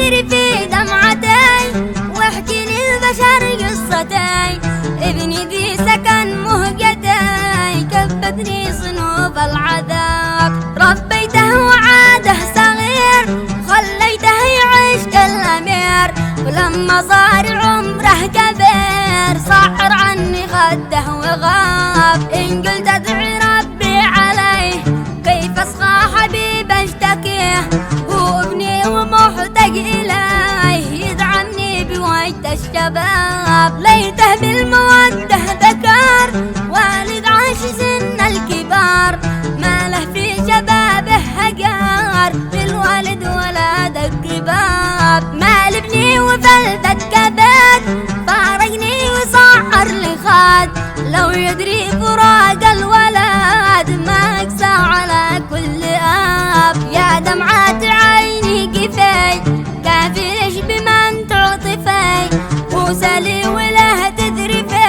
تدري في دمعتي واحكي للبشر قصتي. ابني ذي سكن مهجتي كبتني صنوف العذاب. ربيته وعاده صغير خليته يعيش كالأمير، ولما صار عمره كبير صعر عني خده وغاب. إن قلت ادعي ربي عليه كيف اصغى حبيب اشتكيه، هو ابني ومحتاج اليه يدعمني بوقت الشباب. ليته بالمودة ذكر والد عاش سن الكبار، ما له في شبابه هجار للوالد ولا دق باب. ما لابني وفلتت كبد فارقني وصعر لي خاد، لو يدري فراق الولد ما اقسى على كل اب. يا دمعات عيني قفاي كافي ليش بمن تعطفي، وسلي وله تذرفي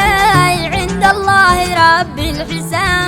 عند الله رب الحساب.